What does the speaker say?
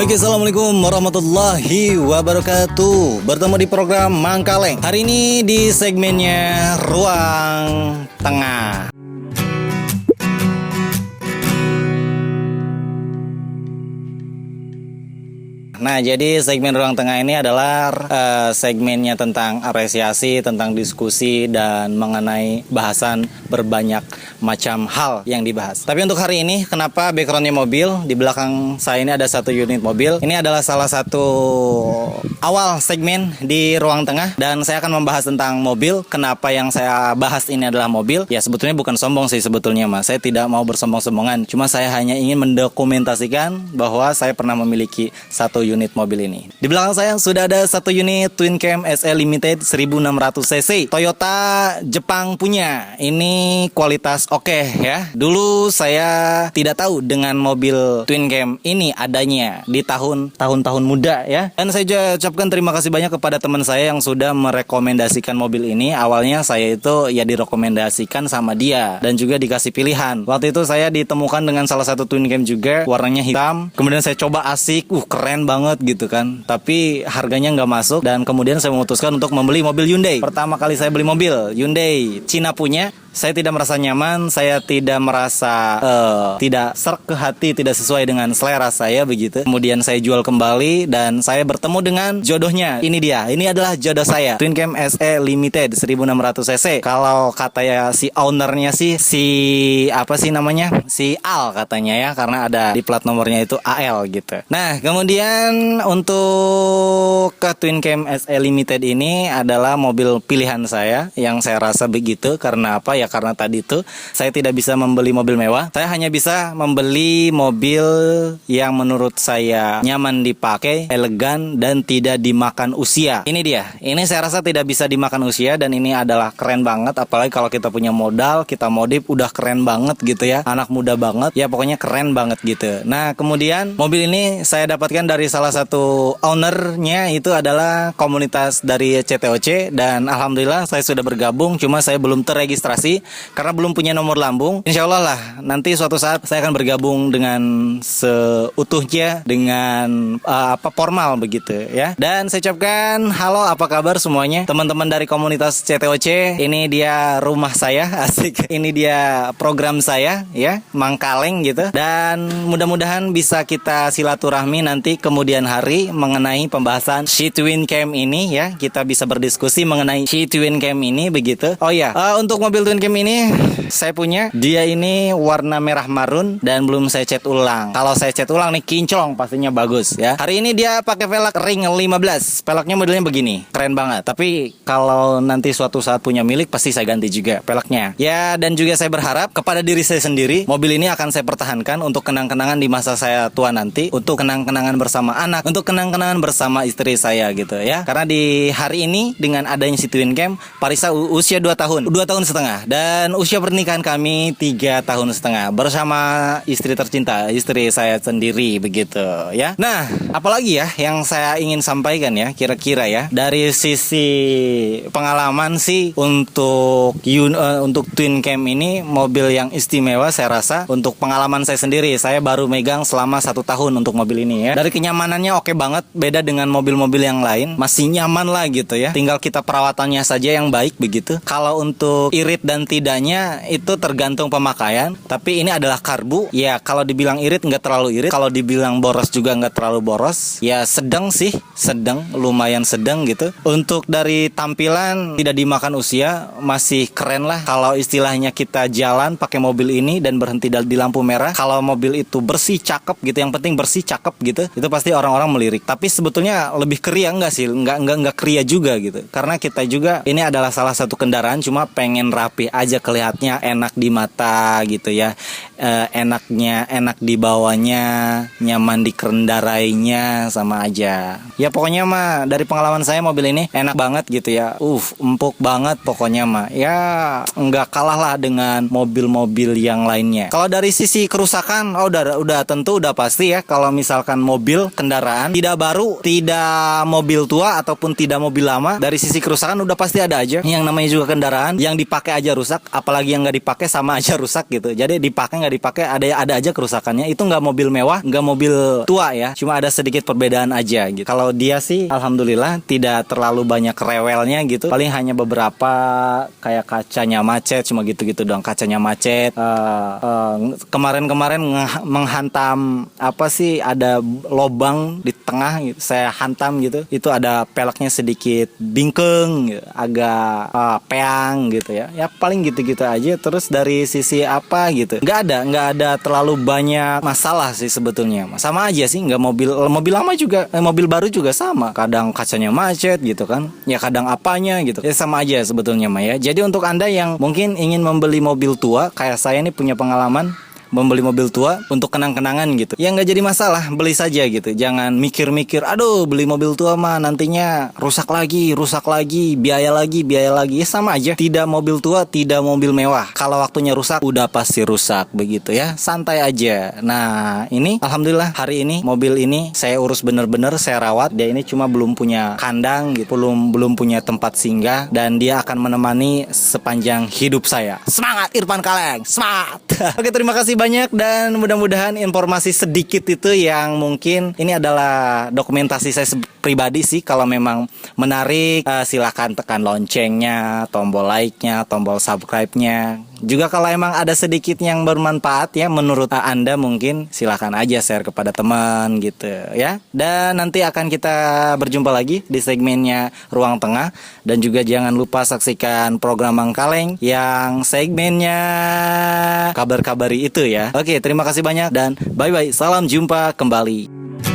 Baik, assalamualaikum warahmatullahi wabarakatuh. Bertemu di program Mangkaleng. Hari ini di segmennya Ruang Tengah. Nah, jadi segmen Ruang Tengah ini adalah segmennya tentang apresiasi, tentang diskusi, dan mengenai bahasan berbanyak macam hal yang dibahas. Tapi untuk hari ini, kenapa backgroundnya mobil? Di belakang saya ini ada satu unit mobil. Ini adalah salah satu awal segmen di Ruang Tengah, dan saya akan membahas tentang mobil. Kenapa yang saya bahas ini adalah mobil? Ya, sebetulnya bukan sombong sih sebetulnya, Mas. Saya tidak mau bersombong-sombongan. Cuma saya hanya ingin mendokumentasikan bahwa saya pernah memiliki satu unit mobil ini. Di belakang saya sudah ada satu unit Twin Cam SE Limited 1600 cc Toyota Jepang punya. Ini kualitas oke ya. Dulu saya tidak tahu dengan mobil Twin Cam ini adanya di tahun-tahun muda ya. Dan saya juga ucapkan terima kasih banyak kepada teman saya yang sudah merekomendasikan mobil ini. Awalnya saya itu ya direkomendasikan sama dia dan juga dikasih pilihan. Waktu itu saya ditemukan dengan salah satu Twin Cam juga, warnanya hitam. Kemudian saya coba asik, keren banget gitu kan, tapi harganya nggak masuk, dan kemudian saya memutuskan untuk membeli mobil Hyundai. Pertama kali saya beli mobil Hyundai Cina punya, saya tidak merasa nyaman, saya tidak merasa tidak serk ke hati, tidak sesuai dengan selera saya begitu. Kemudian saya jual kembali dan saya bertemu dengan jodohnya. Ini dia, ini adalah jodoh saya, Twin Cam SE Limited 1600 cc. Kalau kata ya si ownernya sih, si apa sih namanya, si Al katanya ya, karena ada di plat nomornya itu AL gitu. Nah, kemudian untuk ke Twin Cam SE Limited ini adalah mobil pilihan saya, yang saya rasa begitu. Karena apa ya? Karena tadi itu saya tidak bisa membeli mobil mewah. Saya hanya bisa membeli mobil yang menurut saya nyaman dipakai, elegan, dan tidak dimakan usia. Ini dia. Ini saya rasa tidak bisa dimakan usia, dan ini adalah keren banget. Apalagi kalau kita punya modal, kita modif udah keren banget gitu ya. Anak muda banget. Ya pokoknya keren banget gitu. Nah, kemudian mobil ini saya dapatkan dari salah satu ownernya, itu adalah komunitas dari CTOC, dan alhamdulillah saya sudah bergabung. Cuma saya belum terregistrasi karena belum punya nomor lambung. Insya Allah lah nanti suatu saat saya akan bergabung dengan seutuhnya, dengan formal begitu ya. Dan saya ucapkan halo, apa kabar semuanya teman-teman dari komunitas CTOC. Ini dia rumah saya, asik. Ini dia program saya ya, Mangkaleng gitu. Dan mudah-mudahan bisa kita silaturahmi nanti kemudian hari mengenai pembahasan si Twin Cam ini ya. Kita bisa berdiskusi mengenai si Twin Cam ini begitu. Oh ya, untuk mobil Twin Cam ini saya punya, dia ini warna merah marun dan belum saya cat ulang. Kalau saya cat ulang nih kinclong, pastinya bagus ya. Hari ini dia pakai velg ring 15. Velgnya modelnya begini, keren banget. Tapi kalau nanti suatu saat punya milik, pasti saya ganti juga velgnya. Ya, dan juga saya berharap kepada diri saya sendiri, mobil ini akan saya pertahankan untuk kenang-kenangan di masa saya tua nanti, untuk kenang-kenangan bersama anak, untuk kenang-kenangan bersama istri saya gitu ya. Karena di hari ini dengan adanya si Twin Cam, Parisa usia 2 tahun setengah, dan usia pernikahan kami 3 tahun setengah bersama istri tercinta, istri saya sendiri begitu ya. Nah, apalagi ya yang saya ingin sampaikan ya, kira-kira ya dari sisi pengalaman sih untuk Twin Cam ini mobil yang istimewa. Saya rasa untuk pengalaman saya sendiri, saya baru megang selama 1 tahun untuk mobil ini ya. Dari kenyamanannya oke banget, beda dengan mobil-mobil yang lain, masih nyaman lah gitu ya. Tinggal kita perawatannya saja yang baik begitu. Kalau untuk irit dan tidaknya itu tergantung pemakaian, tapi ini adalah karbu ya. Kalau dibilang irit nggak terlalu irit, kalau dibilang boros juga nggak terlalu boros ya, sedang sih, sedang, lumayan sedang gitu. Untuk dari tampilan tidak dimakan usia, masih keren lah. Kalau istilahnya kita jalan pakai mobil ini dan berhenti di lampu merah, kalau mobil itu bersih cakep gitu, yang penting bersih cakep gitu, itu pasti orang-orang melirik. Tapi sebetulnya lebih kria nggak sih? Nggak kria juga gitu, karena kita juga ini adalah salah satu kendaraan, cuma pengen rapi aja, kelihatannya enak di mata gitu ya, enak dibawanya, nyaman dikendarainya, sama aja ya. Pokoknya mah dari pengalaman saya mobil ini enak banget gitu ya, empuk banget pokoknya mah ya, nggak kalah lah dengan mobil-mobil yang lainnya. Kalau dari sisi kerusakan, udah tentu udah pasti ya. Kalau misalkan mobil kendaraan tidak baru, tidak mobil tua ataupun tidak mobil lama, dari sisi kerusakan udah pasti ada aja. Yang namanya juga kendaraan, yang dipakai aja aja rusak, apalagi yang nggak dipakai sama aja rusak gitu. Jadi dipakai nggak dipakai ada aja kerusakannya. Itu nggak mobil mewah, nggak mobil tua ya, cuma ada sedikit perbedaan aja gitu. Kalau dia sih alhamdulillah tidak terlalu banyak rewelnya gitu, paling hanya beberapa kayak kacanya macet, cuma gitu-gitu doang, kacanya macet. Kemarin-kemarin menghantam apa sih, ada lobang di tengah gitu, saya hantam gitu, itu ada peleknya sedikit bingkeng gitu, agak peang gitu ya. Ya paling gitu-gitu aja. Terus dari sisi apa gitu, nggak ada terlalu banyak masalah sih sebetulnya. Sama aja sih, nggak mobil lama juga, mobil baru juga sama. Kadang kacanya macet gitu kan, ya kadang apanya gitu. Ya sama aja sebetulnya mah ya. Jadi untuk Anda yang mungkin ingin membeli mobil tua, kayak saya nih punya pengalaman membeli mobil tua untuk kenang-kenangan gitu, ya nggak jadi masalah, beli saja gitu. Jangan mikir-mikir, aduh beli mobil tua mah nantinya rusak lagi, biaya lagi. Ya sama aja, tidak mobil tua, tidak mobil mewah, kalau waktunya rusak udah pasti rusak begitu ya, santai aja. Nah ini alhamdulillah hari ini mobil ini saya urus bener-bener, saya rawat. Dia ini cuma belum punya kandang gitu, belum punya tempat singgah, dan dia akan menemani sepanjang hidup saya. Semangat Irfan Kaleng, semangat. Oke, terima kasih banyak, dan mudah-mudahan informasi sedikit itu yang mungkin ini adalah dokumentasi saya pribadi sih. Kalau memang menarik, silahkan tekan loncengnya, tombol like-nya, tombol subscribe-nya. Juga kalau emang ada sedikit yang bermanfaat ya menurut Anda, mungkin silahkan aja share kepada teman gitu ya. Dan nanti akan kita berjumpa lagi di segmennya Ruang Tengah. Dan juga jangan lupa saksikan program Mang Kaleng yang segmennya kabar-kabari itu ya. Oke, terima kasih banyak dan bye-bye. Salam jumpa kembali.